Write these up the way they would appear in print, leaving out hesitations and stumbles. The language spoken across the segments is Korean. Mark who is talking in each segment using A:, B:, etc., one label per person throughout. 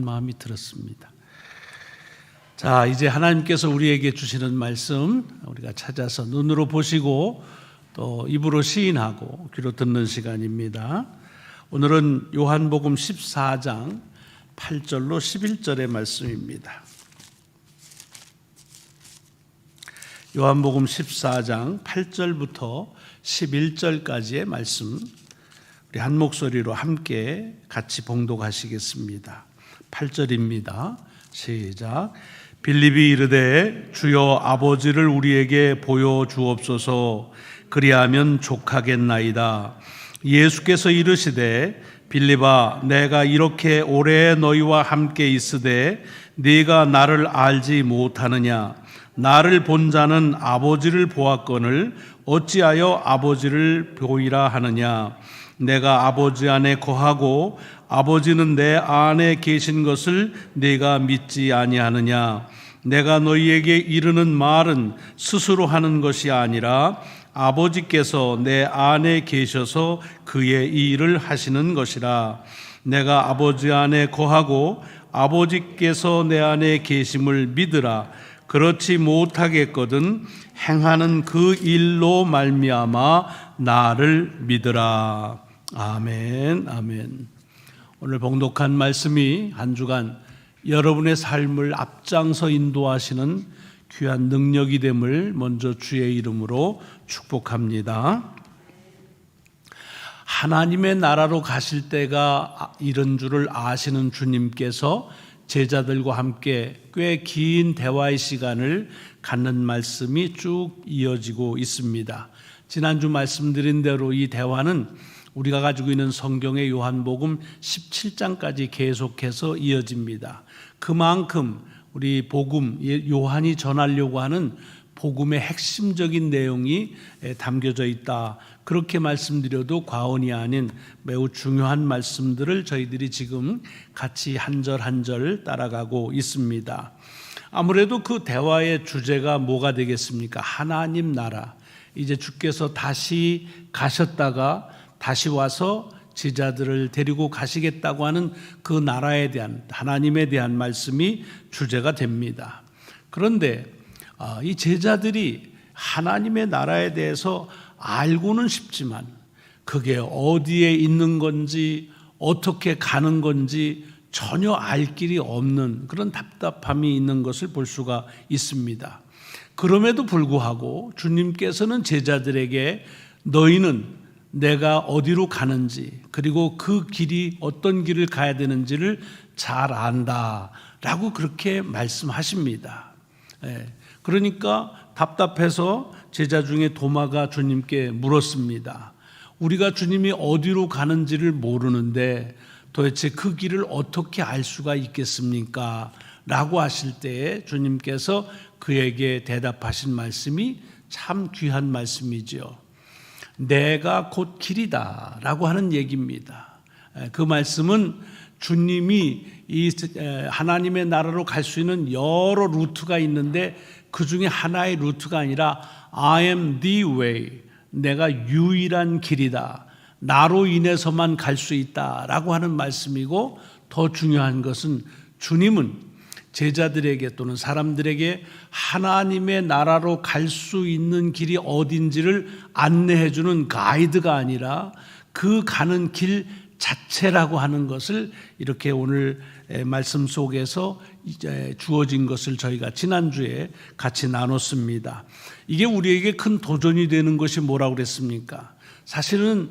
A: 마음이 들었습니다. 자, 이제 하나님께서 우리에게 주시는 말씀 우리가 찾아서 눈으로 보시고 또 입으로 시인하고 귀로 듣는 시간입니다. 오늘은 요한복음 14장 8절로 11절의 말씀입니다. 요한복음 14장 8절부터 11절까지의 말씀 우리 한 목소리로 함께 같이 봉독하시겠습니다. 8절입니다. 시작. 빌립이 이르되 주여 아버지를 우리에게 보여주옵소서. 그리하면 족하겠나이다. 예수께서 이르시되 빌립아 내가 이렇게 오래 너희와 함께 있으되 네가 나를 알지 못하느냐. 나를 본 자는 아버지를 보았거늘 어찌하여 아버지를 보이라 하느냐. 내가 아버지 안에 거하고 아버지는 내 안에 계신 것을 네가 믿지 아니하느냐. 내가 너희에게 이르는 말은 스스로 하는 것이 아니라 아버지께서 내 안에 계셔서 그의 이 일을 하시는 것이라. 내가 아버지 안에 거하고 아버지께서 내 안에 계심을 믿으라. 그렇지 못하겠거든 행하는 그 일로 말미암아 나를 믿으라. 아멘, 아멘. 오늘 봉독한 말씀이 한 주간 여러분의 삶을 앞장서 인도하시는 귀한 능력이 됨을 먼저 주의 이름으로 축복합니다. 하나님의 나라로 가실 때가 이른 줄을 아시는 주님께서 제자들과 함께 꽤 긴 대화의 시간을 갖는 말씀이 쭉 이어지고 있습니다. 지난주 말씀드린 대로 이 대화는 우리가 가지고 있는 성경의 요한복음 17장까지 계속해서 이어집니다. 그만큼 우리 복음, 요한이 전하려고 하는 복음의 핵심적인 내용이 담겨져 있다. 그렇게 말씀드려도 과언이 아닌 매우 중요한 말씀들을 저희들이 지금 같이 한 절 한 절 따라가고 있습니다. 아무래도 그 대화의 주제가 뭐가 되겠습니까? 하나님 나라. 이제 주께서 다시 가셨다가 다시 와서 제자들을 데리고 가시겠다고 하는 그 나라에 대한, 하나님에 대한 말씀이 주제가 됩니다. 그런데 이 제자들이 하나님의 나라에 대해서 알고는 싶지만 그게 어디에 있는 건지 어떻게 가는 건지 전혀 알 길이 없는 그런 답답함이 있는 것을 볼 수가 있습니다. 그럼에도 불구하고 주님께서는 제자들에게 너희는 내가 어디로 가는지 그리고 그 길이 어떤 길을 가야 되는지를 잘 안다라고 그렇게 말씀하십니다. 그러니까 답답해서 제자 중에 도마가 주님께 물었습니다. 우리가 주님이 어디로 가는지를 모르는데 도대체 그 길을 어떻게 알 수가 있겠습니까? 라고 하실 때에 주님께서 그에게 대답하신 말씀이 참 귀한 말씀이죠. 내가 곧 길이다 라고 하는 얘기입니다. 그 말씀은 주님이 이 하나님의 나라로 갈 수 있는 여러 루트가 있는데 그 중에 하나의 루트가 아니라 I am the way, 내가 유일한 길이다, 나로 인해서만 갈 수 있다라고 하는 말씀이고, 더 중요한 것은 주님은 제자들에게 또는 사람들에게 하나님의 나라로 갈 수 있는 길이 어딘지를 안내해 주는 가이드가 아니라 그 가는 길 자체라고 하는 것을 이렇게 오늘 말씀 속에서 주어진 것을 저희가 지난주에 같이 나눴습니다. 이게 우리에게 큰 도전이 되는 것이 뭐라고 그랬습니까? 사실은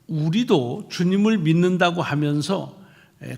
A: 우리도 주님을 믿는다고 하면서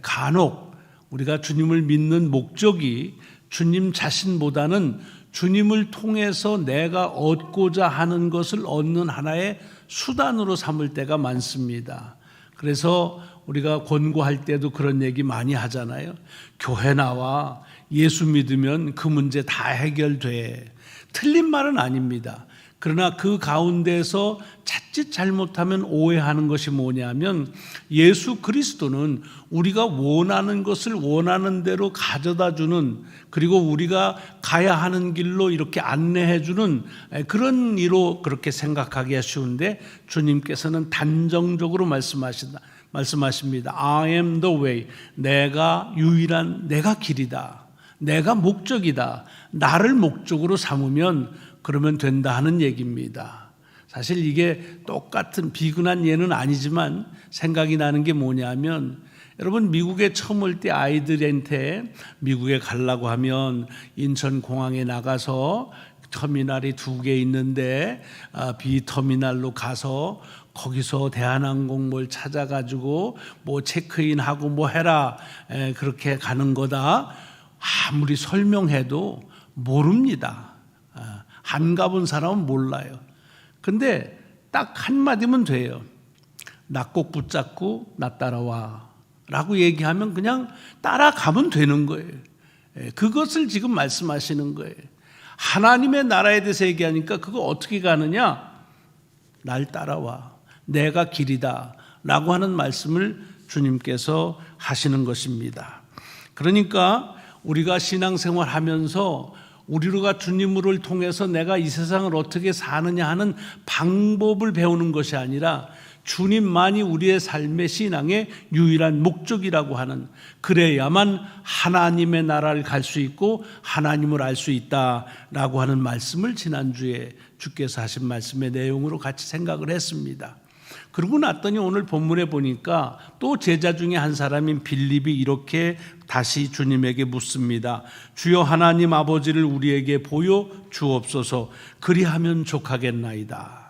A: 간혹 우리가 주님을 믿는 목적이 주님 자신보다는 주님을 통해서 내가 얻고자 하는 것을 얻는 하나의 수단으로 삼을 때가 많습니다. 그래서 우리가 권고할 때도 그런 얘기 많이 하잖아요. 교회 나와 예수 믿으면 그 문제 다 해결돼. 틀린 말은 아닙니다. 그러나 그 가운데서 자칫 잘못하면 오해하는 것이 뭐냐면 예수 그리스도는 우리가 원하는 것을 원하는 대로 가져다 주는, 그리고 우리가 가야 하는 길로 이렇게 안내해 주는 그런 이로 그렇게 생각하기가 쉬운데, 주님께서는 단정적으로 말씀하십니다. I am the way. 내가 유일한, 내가 길이다. 내가 목적이다. 나를 목적으로 삼으면 그러면 된다 하는 얘기입니다. 사실 이게 똑같은 비근한 예는 아니지만 생각이 나는 게 뭐냐면, 여러분 미국에 처음 올 때 아이들한테 미국에 가려고 하면 인천공항에 나가서 터미널이 2개 있는데 B터미널로 가서 거기서 대한항공 뭘 찾아가지고 뭐 체크인하고 뭐 해라, 그렇게 가는 거다. 아무리 설명해도 모릅니다. 안 가본 사람은 몰라요. 근데 딱 한마디면 돼요. 나 꼭 붙잡고 나 따라와 라고 얘기하면 그냥 따라가면 되는 거예요. 그것을 지금 말씀하시는 거예요. 하나님의 나라에 대해서 얘기하니까 그거 어떻게 가느냐? 날 따라와. 내가 길이다 라고 하는 말씀을 주님께서 하시는 것입니다. 그러니까 우리가 신앙생활 하면서 우리가 주님을 통해서 내가 이 세상을 어떻게 사느냐 하는 방법을 배우는 것이 아니라 주님만이 우리의 삶의 신앙의 유일한 목적이라고 하는, 그래야만 하나님의 나라를 갈 수 있고 하나님을 알 수 있다라고 하는 말씀을 지난주에 주께서 하신 말씀의 내용으로 같이 생각을 했습니다. 그러고 났더니 오늘 본문에 보니까 또 제자 중에 한 사람인 빌립이 이렇게 다시 주님에게 묻습니다. 주여 하나님 아버지를 우리에게 보여 주옵소서. 그리하면 족하겠나이다.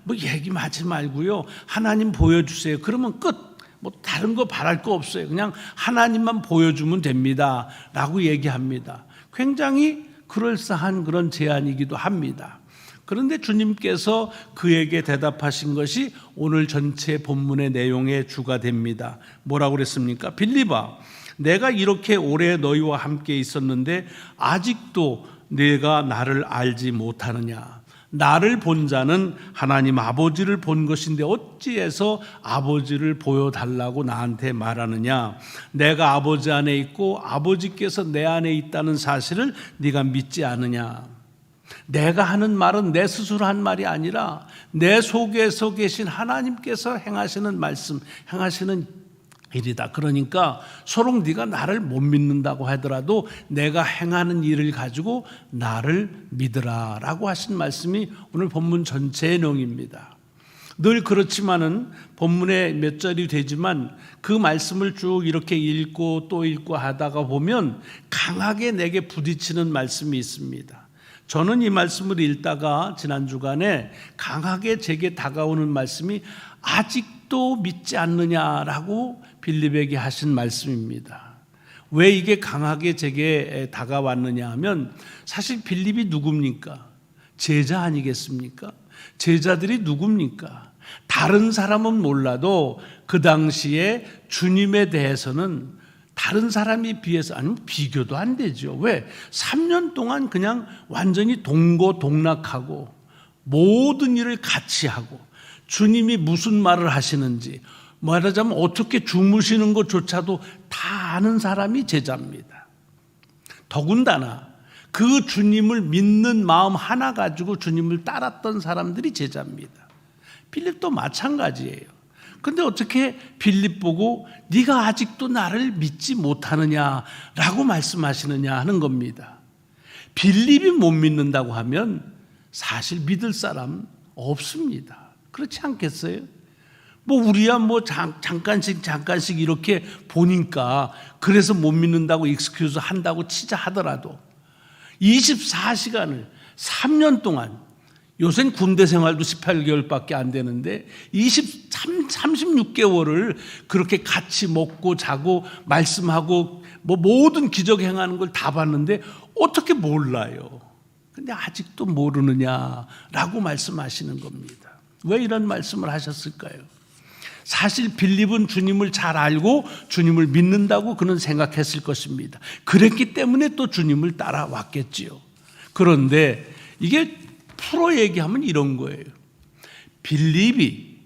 A: 뭐 얘기하지 말고요. 하나님 보여주세요. 그러면 끝. 뭐 다른 거 바랄 거 없어요. 그냥 하나님만 보여주면 됩니다. 라고 얘기합니다. 굉장히 그럴싸한 그런 제안이기도 합니다. 그런데 주님께서 그에게 대답하신 것이 오늘 전체 본문의 내용의 주가 됩니다. 뭐라고 그랬습니까? 빌립아, 내가 이렇게 오래 너희와 함께 있었는데 아직도 네가 나를 알지 못하느냐? 나를 본 자는 하나님 아버지를 본 것인데 어찌해서 아버지를 보여달라고 나한테 말하느냐? 내가 아버지 안에 있고 아버지께서 내 안에 있다는 사실을 네가 믿지 않느냐? 내가 하는 말은 내 스스로 한 말이 아니라 내 속에서 계신 하나님께서 행하시는 말씀, 행하시는 일이다. 그러니까 서로 네가 나를 못 믿는다고 하더라도 내가 행하는 일을 가지고 나를 믿으라 라고 하신 말씀이 오늘 본문 전체의 내용입니다. 늘 그렇지만은 본문에 몇 절이 되지만 그 말씀을 쭉 이렇게 읽고 또 읽고 하다가 보면 강하게 내게 부딪히는 말씀이 있습니다. 저는 이 말씀을 읽다가 지난 주간에 강하게 제게 다가오는 말씀이 아직도 믿지 않느냐라고 빌립에게 하신 말씀입니다. 왜 이게 강하게 제게 다가왔느냐 하면 사실 빌립이 누굽니까? 제자 아니겠습니까? 제자들이 누굽니까? 다른 사람은 몰라도 그 당시에 주님에 대해서는 다른 사람에 비해서, 아니면 비교도 안 되죠. 왜? 3년 동안 그냥 완전히 동고동락하고 모든 일을 같이 하고 주님이 무슨 말을 하시는지, 말하자면 어떻게 주무시는 것조차도 다 아는 사람이 제자입니다. 더군다나 그 주님을 믿는 마음 하나 가지고 주님을 따랐던 사람들이 제자입니다. 빌립도 마찬가지예요. 근데 어떻게 빌립 보고 네가 아직도 나를 믿지 못하느냐라고 말씀하시느냐 하는 겁니다. 빌립이 못 믿는다고 하면 사실 믿을 사람 없습니다. 그렇지 않겠어요? 뭐 우리야 뭐 잠깐씩 이렇게 보니까 그래서 못 믿는다고 익스큐즈 한다고 치자 하더라도 24시간을 3년 동안, 요새는 군대 생활도 18개월밖에 안 되는데 36개월을 그렇게 같이 먹고 자고 말씀하고 뭐 모든 기적 행하는 걸 다 봤는데 어떻게 몰라요? 근데 아직도 모르느냐라고 말씀하시는 겁니다. 왜 이런 말씀을 하셨을까요? 사실 빌립은 주님을 잘 알고 주님을 믿는다고 그는 생각했을 것입니다. 그랬기 때문에 또 주님을 따라왔겠지요. 그런데 이게 풀어 얘기하면 이런 거예요. 빌립이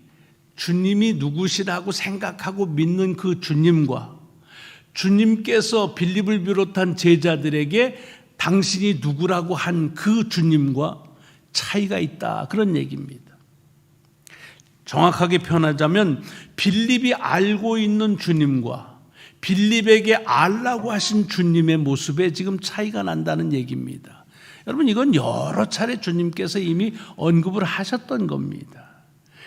A: 주님이 누구시라고 생각하고 믿는 그 주님과 주님께서 빌립을 비롯한 제자들에게 당신이 누구라고 한 그 주님과 차이가 있다, 그런 얘기입니다. 정확하게 표현하자면 빌립이 알고 있는 주님과 빌립에게 알라고 하신 주님의 모습에 지금 차이가 난다는 얘기입니다. 여러분, 이건 여러 차례 주님께서 이미 언급을 하셨던 겁니다.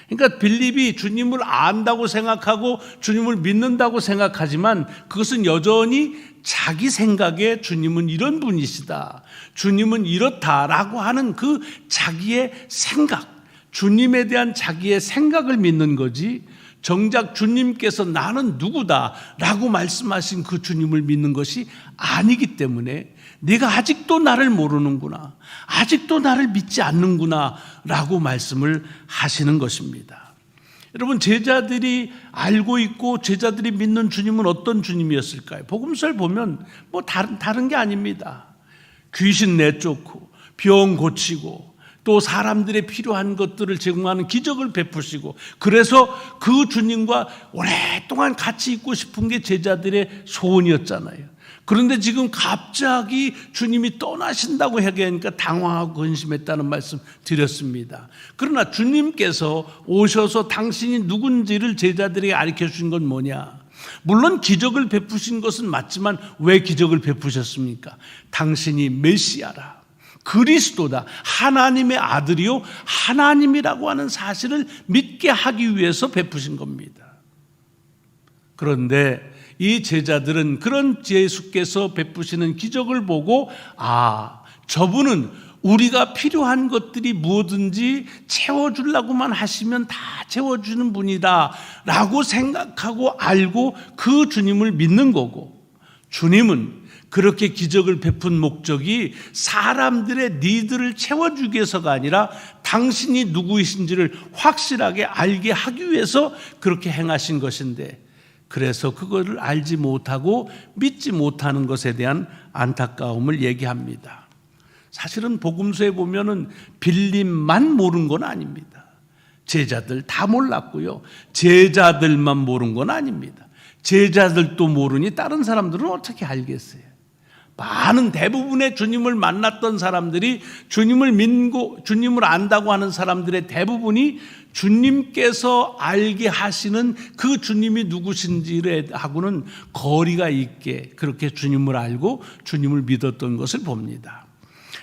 A: 그러니까 빌립이 주님을 안다고 생각하고 주님을 믿는다고 생각하지만 그것은 여전히 자기 생각에 주님은 이런 분이시다, 주님은 이렇다라고 하는 그 자기의 생각, 주님에 대한 자기의 생각을 믿는 거지, 정작 주님께서 나는 누구다라고 말씀하신 그 주님을 믿는 것이 아니기 때문에 네가 아직도 나를 모르는구나, 아직도 나를 믿지 않는구나 라고 말씀을 하시는 것입니다. 여러분, 제자들이 알고 있고 제자들이 믿는 주님은 어떤 주님이었을까요? 복음서를 보면 뭐 다른 게 아닙니다. 귀신 내쫓고 병 고치고 또 사람들의 필요한 것들을 제공하는 기적을 베푸시고, 그래서 그 주님과 오랫동안 같이 있고 싶은 게 제자들의 소원이었잖아요. 그런데 지금 갑자기 주님이 떠나신다고 얘기하니까 당황하고 근심했다는 말씀 드렸습니다. 그러나 주님께서 오셔서 당신이 누군지를 제자들에게 가르쳐 주신 건 뭐냐? 물론 기적을 베푸신 것은 맞지만 왜 기적을 베푸셨습니까? 당신이 메시아라, 그리스도다, 하나님의 아들이요 하나님이라고 하는 사실을 믿게 하기 위해서 베푸신 겁니다. 그런데 이 제자들은 그런 예수께서 베푸시는 기적을 보고, 아, 저분은 우리가 필요한 것들이 무엇든지 채워주려고만 하시면 다 채워주는 분이다 라고 생각하고 알고 그 주님을 믿는 거고, 주님은 그렇게 기적을 베푼 목적이 사람들의 니드를 채워주기 위해서가 아니라 당신이 누구이신지를 확실하게 알게 하기 위해서 그렇게 행하신 것인데, 그래서 그거를 알지 못하고 믿지 못하는 것에 대한 안타까움을 얘기합니다. 사실은 복음서에 보면은 빌립만 모른 건 아닙니다. 제자들 다 몰랐고요, 제자들만 모른 건 아닙니다. 제자들도 모르니 다른 사람들은 어떻게 알겠어요? 많은 대부분의 주님을 만났던 사람들이, 주님을 믿고 주님을 안다고 하는 사람들의 대부분이 주님께서 알게 하시는 그 주님이 누구신지를 하고는 거리가 있게 그렇게 주님을 알고 주님을 믿었던 것을 봅니다.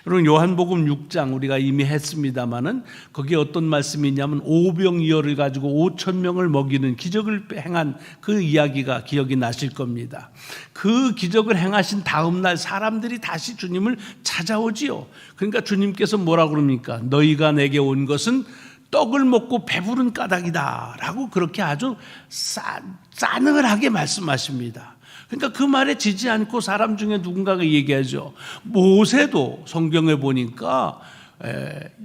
A: 여러분, 요한복음 6장 우리가 이미 했습니다마는 거기에 어떤 말씀이 있냐면 오병이어를 가지고 5천 명을 먹이는 기적을 행한 그 이야기가 기억이 나실 겁니다. 그 기적을 행하신 다음 날 사람들이 다시 주님을 찾아오지요. 그러니까 주님께서 뭐라고 그럽니까? 너희가 내게 온 것은 떡을 먹고 배부른 까닭이다 라고 그렇게 아주 싸늘하게 말씀하십니다. 그러니까 그 말에 지지 않고 사람 중에 누군가가 얘기하죠. 모세도 성경에 보니까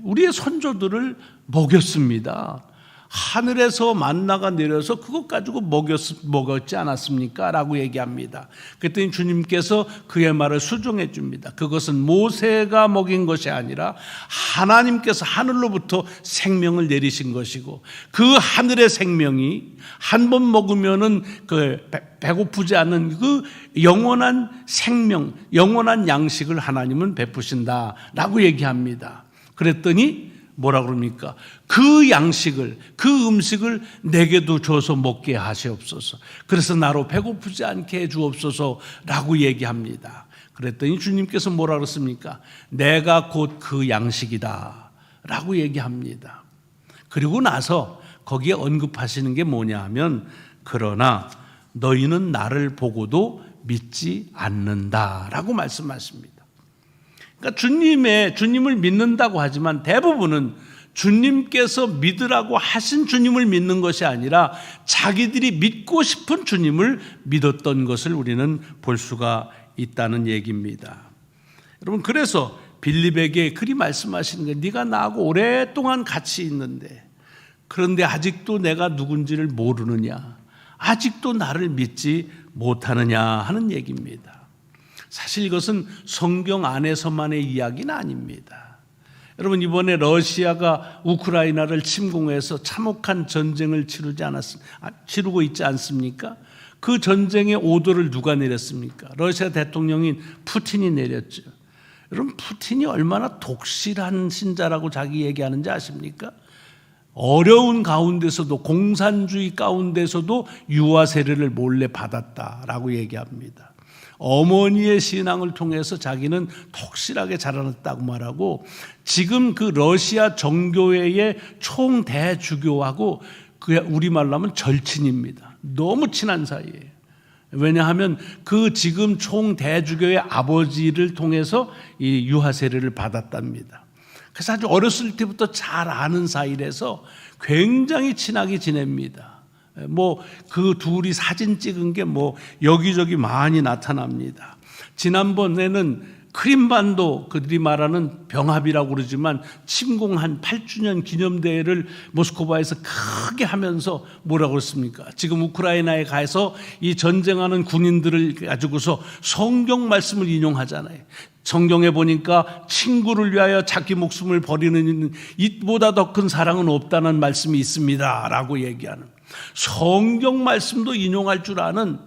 A: 우리의 선조들을 먹였습니다. 하늘에서 만나가 내려서 그것 가지고 먹었지 않았습니까? 라고 얘기합니다. 그랬더니 주님께서 그의 말을 수정해 줍니다. 그것은 모세가 먹인 것이 아니라 하나님께서 하늘로부터 생명을 내리신 것이고, 그 하늘의 생명이 한 번 먹으면은 그 배고프지 않는 그 영원한 생명, 영원한 양식을 하나님은 베푸신다 라고 얘기합니다. 그랬더니 뭐라 그럽니까? 그 양식을, 그 음식을 내게도 줘서 먹게 하시옵소서. 그래서 나로 배고프지 않게 해 주옵소서 라고 얘기합니다. 그랬더니 주님께서 뭐라 그랬습니까? 내가 곧 그 양식이다 라고 얘기합니다. 그리고 나서 거기에 언급하시는 게 뭐냐 하면, 그러나 너희는 나를 보고도 믿지 않는다 라고 말씀하십니다. 그러니까 주님을 믿는다고 하지만 대부분은 주님께서 믿으라고 하신 주님을 믿는 것이 아니라 자기들이 믿고 싶은 주님을 믿었던 것을 우리는 볼 수가 있다는 얘기입니다. 여러분, 그래서 빌립에게 그리 말씀하시는 거예요. 네가 나하고 오랫동안 같이 있는데, 그런데 아직도 내가 누군지를 모르느냐, 아직도 나를 믿지 못하느냐 하는 얘기입니다. 사실 이것은 성경 안에서만의 이야기는 아닙니다. 여러분, 이번에 러시아가 우크라이나를 침공해서 참혹한 전쟁을 치르고 있지 않습니까? 그 전쟁의 오더를 누가 내렸습니까? 러시아 대통령인 푸틴이 내렸죠. 여러분, 푸틴이 얼마나 독실한 신자라고 자기 얘기하는지 아십니까? 어려운 가운데서도, 공산주의 가운데서도 유아 세례를 몰래 받았다라고 얘기합니다. 어머니의 신앙을 통해서 자기는 독실하게 자라났다고 말하고, 지금 그 러시아 정교회의 총대주교하고 우리말로 하면 절친입니다. 너무 친한 사이예요. 왜냐하면 그 지금 총대주교의 아버지를 통해서 이 유아 세례를 받았답니다. 그래서 아주 어렸을 때부터 잘 아는 사이라서 굉장히 친하게 지냅니다. 그 둘이 사진 찍은 게 여기저기 많이 나타납니다. 지난번에는 크림반도, 그들이 말하는 병합이라고 그러지만 침공한 8주년 기념대회를 모스크바에서 크게 하면서 뭐라고 그랬습니까? 지금 우크라이나에 가서 이 전쟁하는 군인들을 가지고서 성경 말씀을 인용하잖아요. 성경에 보니까 친구를 위하여 자기 목숨을 버리는 이보다 더 큰 사랑은 없다는 말씀이 있습니다 라고 얘기하는, 성경 말씀도 인용할 줄 아는,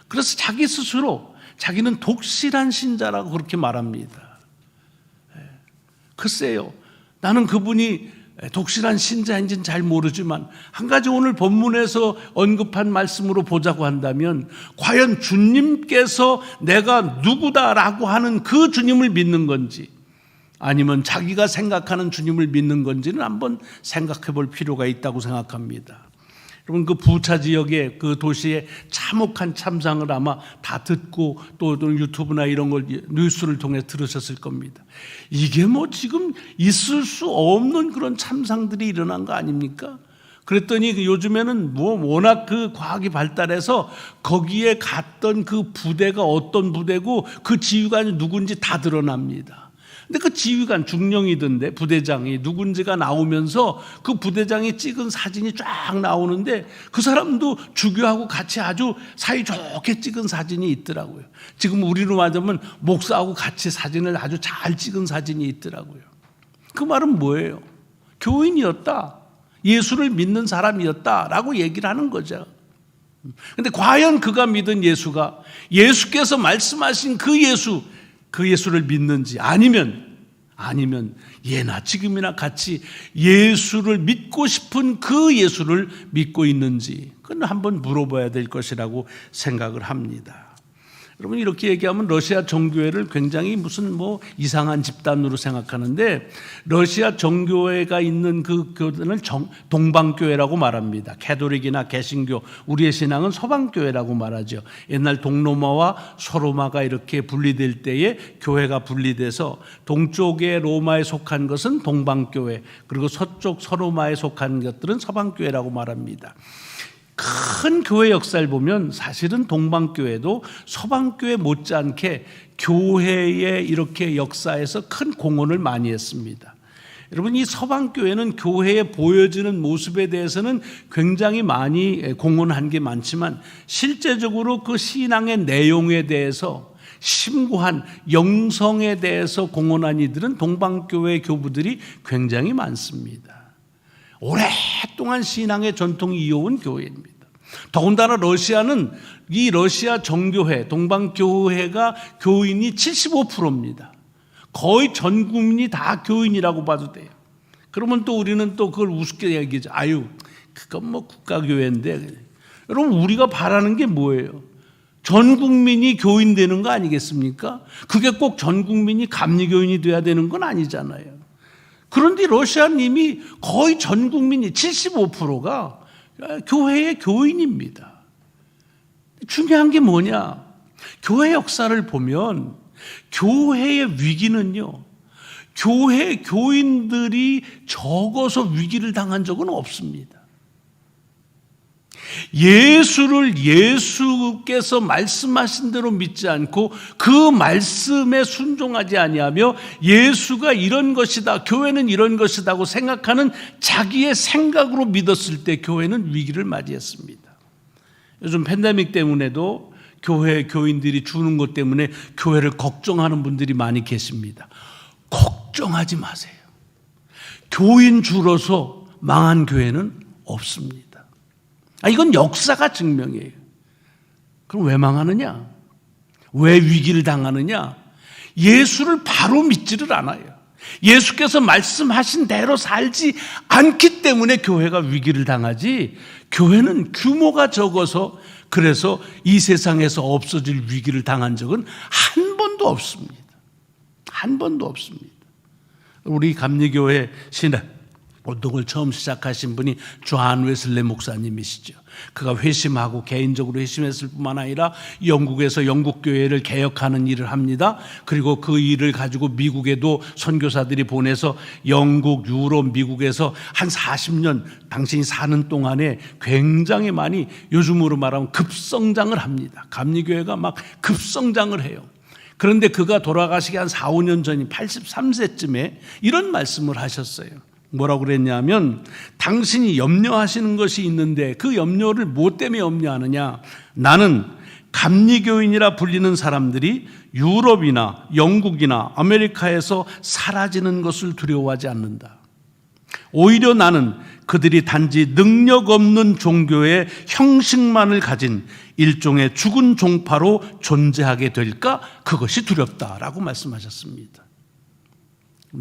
A: 그래서 자기 스스로 자기는 독실한 신자라고 그렇게 말합니다. 글쎄요, 나는 그분이 독실한 신자인지는 잘 모르지만 한 가지 오늘 본문에서 언급한 말씀으로 보자고 한다면, 과연 주님께서 내가 누구다라고 하는 그 주님을 믿는 건지, 아니면 자기가 생각하는 주님을 믿는 건지는 한번 생각해 볼 필요가 있다고 생각합니다. 여러분, 그 부차 지역의 그 도시의 참혹한 참상을 아마 다 듣고 또 유튜브나 이런 걸, 뉴스를 통해 들으셨을 겁니다. 이게 지금 있을 수 없는 그런 참상들이 일어난 거 아닙니까? 그랬더니 요즘에는 워낙 그 과학이 발달해서 거기에 갔던 그 부대가 어떤 부대고 그 지휘관이 누군지 다 드러납니다. 근데 그 지휘관, 중령이던데 부대장이 누군지가 나오면서 그 부대장이 찍은 사진이 쫙 나오는데 그 사람도 주교하고 같이 아주 사이좋게 찍은 사진이 있더라고요. 지금 우리로 말하면 목사하고 같이 사진을 아주 잘 찍은 사진이 있더라고요. 그 말은 뭐예요? 교인이었다, 예수를 믿는 사람이었다라고 얘기를 하는 거죠. 근데 과연 그가 믿은 예수가 예수께서 말씀하신 그 예수를 믿는지, 아니면 예나 지금이나 같이 예수를 믿고 싶은 그 예수를 믿고 있는지, 그건 한번 물어봐야 될 것이라고 생각을 합니다. 여러분, 이렇게 얘기하면 러시아 정교회를 굉장히 무슨 이상한 집단으로 생각하는데, 러시아 정교회가 있는 그 교단을 동방교회라고 말합니다. 캐톨릭이나 개신교, 우리의 신앙은 서방교회라고 말하죠. 옛날 동로마와 서로마가 이렇게 분리될 때에 교회가 분리돼서 동쪽의 로마에 속한 것은 동방교회, 그리고 서쪽 서로마에 속한 것들은 서방교회라고 말합니다. 큰 교회 역사를 보면 사실은 동방교회도 서방교회 못지않게 교회의 이렇게 역사에서 큰 공헌을 많이 했습니다. 여러분, 이 서방교회는 교회에 보여지는 모습에 대해서는 굉장히 많이 공헌한 게 많지만, 실제적으로 그 신앙의 내용에 대해서, 심고한 영성에 대해서 공헌한 이들은 동방교회 교부들이 굉장히 많습니다. 오랫동안 신앙의 전통이 이어온 교회입니다. 더군다나 러시아는, 이 러시아 정교회, 동방교회가 교인이 75%입니다. 거의 전 국민이 다 교인이라고 봐도 돼요. 그러면 또 우리는 또 그걸 우습게 얘기하죠. 그건 국가교회인데. 여러분, 우리가 바라는 게 뭐예요? 전 국민이 교인 되는 거 아니겠습니까? 그게 꼭 전 국민이 감리교인이 돼야 되는 건 아니잖아요. 그런데 러시아는 이미 거의 전 국민이 75%가 교회의 교인입니다. 중요한 게 뭐냐? 교회 역사를 보면 교회의 위기는요, 교회 교인들이 적어서 위기를 당한 적은 없습니다. 예수께서 말씀하신 대로 믿지 않고 그 말씀에 순종하지 아니하며 예수가 이런 것이다, 교회는 이런 것이다고 생각하는 자기의 생각으로 믿었을 때 교회는 위기를 맞이했습니다. 요즘 팬데믹 때문에도 교회 교인들이 주는 것 때문에 교회를 걱정하는 분들이 많이 계십니다. 걱정하지 마세요. 교인 줄어서 망한 교회는 없습니다. 이건 역사가 증명이에요. 그럼 왜 망하느냐? 왜 위기를 당하느냐? 예수를 바로 믿지를 않아요. 예수께서 말씀하신 대로 살지 않기 때문에 교회가 위기를 당하지, 교회는 규모가 적어서 그래서 이 세상에서 없어질 위기를 당한 적은 한 번도 없습니다. 한 번도 없습니다. 우리 감리교회 신학 운동을 처음 시작하신 분이 존 웨슬리 목사님이시죠. 그가 회심하고 개인적으로 회심했을 뿐만 아니라 영국에서 영국 교회를 개혁하는 일을 합니다. 그리고 그 일을 가지고 미국에도 선교사들이 보내서 영국, 유럽, 미국에서 한 40년 당신이 사는 동안에 굉장히 많이 요즘으로 말하면 급성장을 합니다. 감리교회가 막 급성장을 해요. 그런데 그가 돌아가시기 한 4, 5년 전인 83세쯤에 이런 말씀을 하셨어요. 뭐라고 그랬냐면, 당신이 염려하시는 것이 있는데 그 염려를 뭐 때문에 염려하느냐? 나는 감리교인이라 불리는 사람들이 유럽이나 영국이나 아메리카에서 사라지는 것을 두려워하지 않는다. 오히려 나는 그들이 단지 능력 없는 종교의 형식만을 가진 일종의 죽은 종파로 존재하게 될까? 그것이 두렵다라고 말씀하셨습니다.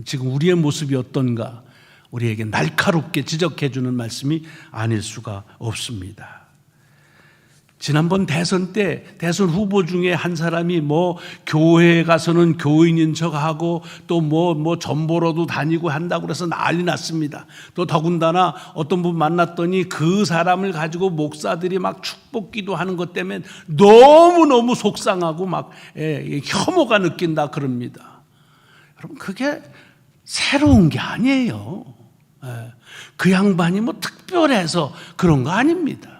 A: 지금 우리의 모습이 어떤가? 우리에게 날카롭게 지적해 주는 말씀이 아닐 수가 없습니다. 지난번 대선 때 대선 후보 중에 한 사람이 뭐 교회에 가서는 교인인 척하고 또 뭐 전보로도 다니고 한다고 그래서 난리 났습니다. 또 더군다나 어떤 분 만났더니 그 사람을 가지고 목사들이 막 축복 기도하는 것 때문에 너무너무 속상하고 막 혐오가 느낀다 그럽니다. 여러분, 그게 새로운 게 아니에요. 그 양반이 뭐 특별해서 그런 거 아닙니다.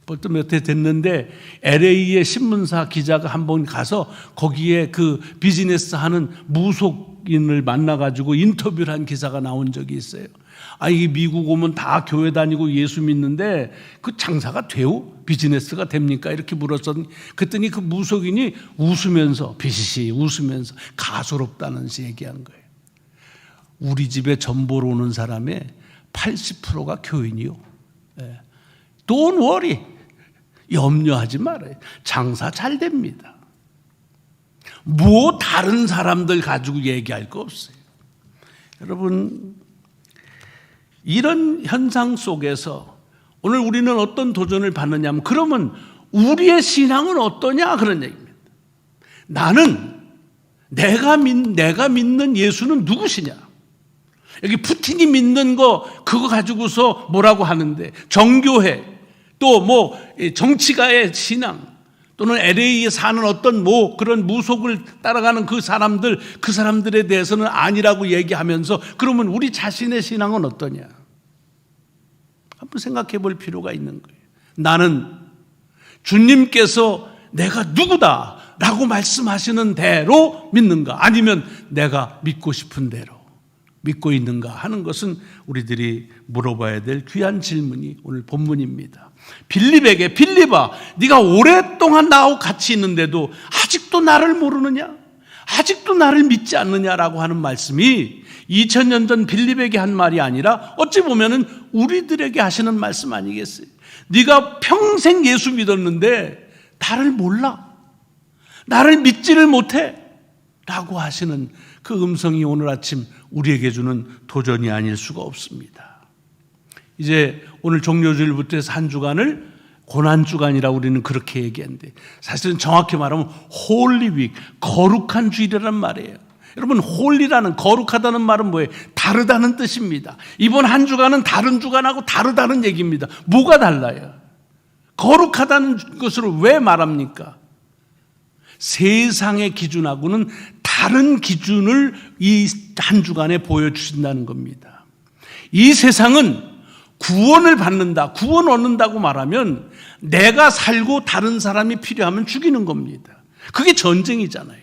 A: 벌써 몇 해 됐는데 LA의 신문사 기자가 한번 가서 거기에 그 비즈니스 하는 무속인을 만나가지고 인터뷰를 한 기사가 나온 적이 있어요. 이 미국 오면 다 교회 다니고 예수 믿는데 그 장사가 돼요? 비즈니스가 됩니까? 이렇게 물었더니 그랬더니 그 무속인이 웃으면서 비시시 웃으면서 가소롭다는 얘기한 거예요. 우리 집에 전보로 오는 사람의 80%가 교인이요. Don't worry. 염려하지 말아요. 장사 잘 됩니다. 뭐 다른 사람들 가지고 얘기할 거 없어요. 여러분, 이런 현상 속에서 오늘 우리는 어떤 도전을 받느냐면, 그러면 우리의 신앙은 어떠냐? 그런 얘기입니다. 나는 내가 믿는 예수는 누구시냐? 여기 푸틴이 믿는 거 그거 가지고서 뭐라고 하는데, 정교회 또 뭐 정치가의 신앙 또는 LA에 사는 어떤 뭐 그런 무속을 따라가는 그 사람들에 대해서는 아니라고 얘기하면서, 그러면 우리 자신의 신앙은 어떠냐? 한번 생각해 볼 필요가 있는 거예요. 나는 주님께서 내가 누구다라고 말씀하시는 대로 믿는가? 아니면 내가 믿고 싶은 대로 믿고 있는가 하는 것은 우리들이 물어봐야 될 귀한 질문이 오늘 본문입니다. 빌립에게, 빌립아, 네가 오랫동안 나하고 같이 있는데도 아직도 나를 모르느냐? 아직도 나를 믿지 않느냐라고 하는 말씀이 2000년 전 빌립에게 한 말이 아니라 어찌 보면은 우리들에게 하시는 말씀 아니겠어요? 네가 평생 예수 믿었는데 나를 몰라, 나를 믿지를 못해 라고 하시는 그 음성이 오늘 아침 우리에게 주는 도전이 아닐 수가 없습니다. 이제 오늘 종료주일부터 해서 한 주간을 고난주간이라고 우리는 그렇게 얘기하는데, 사실은 정확히 말하면 홀리윅, 거룩한 주일이란 말이에요. 여러분, 홀리라는, 거룩하다는 말은 뭐예요? 다르다는 뜻입니다. 이번 한 주간은 다른 주간하고 다르다는 얘기입니다. 뭐가 달라요? 거룩하다는 것을 왜 말합니까? 세상의 기준하고는 다른 기준을 이 한 주간에 보여주신다는 겁니다. 이 세상은 구원을 받는다, 구원 얻는다고 말하면 내가 살고 다른 사람이 필요하면 죽이는 겁니다. 그게 전쟁이잖아요.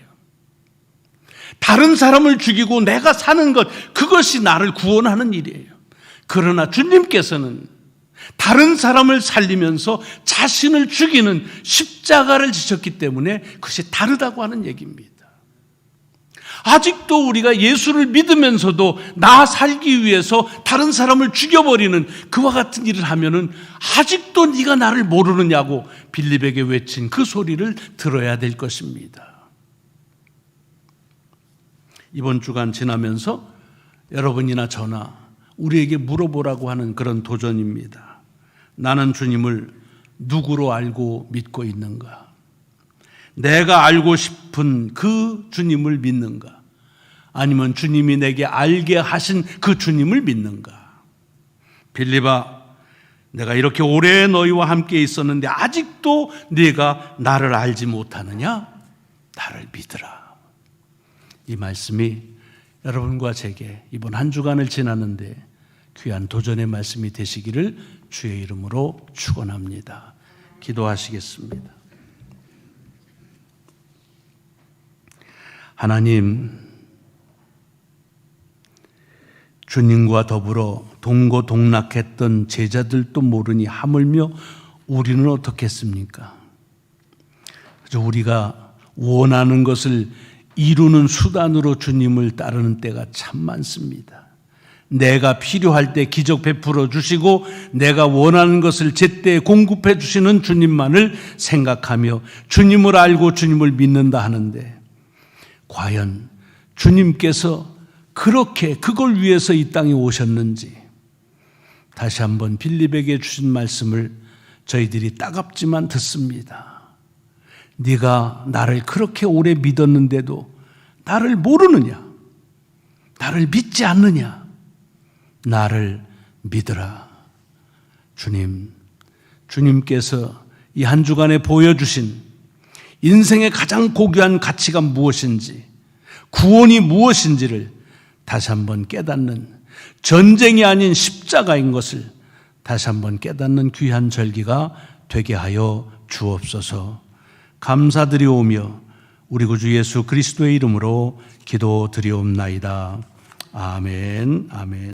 A: 다른 사람을 죽이고 내가 사는 것, 그것이 나를 구원하는 일이에요. 그러나 주님께서는 다른 사람을 살리면서 자신을 죽이는 십자가를 지셨기 때문에 그것이 다르다고 하는 얘기입니다. 아직도 우리가 예수를 믿으면서도 나 살기 위해서 다른 사람을 죽여버리는 그와 같은 일을 하면은 아직도 네가 나를 모르느냐고 빌립에게 외친 그 소리를 들어야 될 것입니다. 이번 주간 지나면서 여러분이나 저나 우리에게 물어보라고 하는 그런 도전입니다. 나는 주님을 누구로 알고 믿고 있는가? 내가 알고 싶은 그 주님을 믿는가? 아니면 주님이 내게 알게 하신 그 주님을 믿는가? 빌립아, 내가 이렇게 오래 너희와 함께 있었는데 아직도 네가 나를 알지 못하느냐? 나를 믿으라. 이 말씀이 여러분과 제게 이번 한 주간을 지나는데 귀한 도전의 말씀이 되시기를 주의 이름으로 축원합니다. 기도하시겠습니다. 하나님, 주님과 더불어 동고동락했던 제자들도 모르니 하물며 우리는 어떻겠습니까? 그저 우리가 원하는 것을 이루는 수단으로 주님을 따르는 때가 참 많습니다. 내가 필요할 때 기적 베풀어 주시고 내가 원하는 것을 제때 공급해 주시는 주님만을 생각하며 주님을 알고 주님을 믿는다 하는데 과연 주님께서 그렇게 그걸 위해서 이 땅에 오셨는지 다시 한번 빌립에게 주신 말씀을 저희들이 따갑지만 듣습니다. 네가 나를 그렇게 오래 믿었는데도 나를 모르느냐? 나를 믿지 않느냐? 나를 믿으라. 주님께서 이 한 주간에 보여주신 인생의 가장 고귀한 가치가 무엇인지, 구원이 무엇인지를 다시 한번 깨닫는, 전쟁이 아닌 십자가인 것을 다시 한번 깨닫는 귀한 절기가 되게 하여 주옵소서. 감사드리오며 우리 구주 예수 그리스도의 이름으로 기도드리옵나이다. 아멘. 아멘.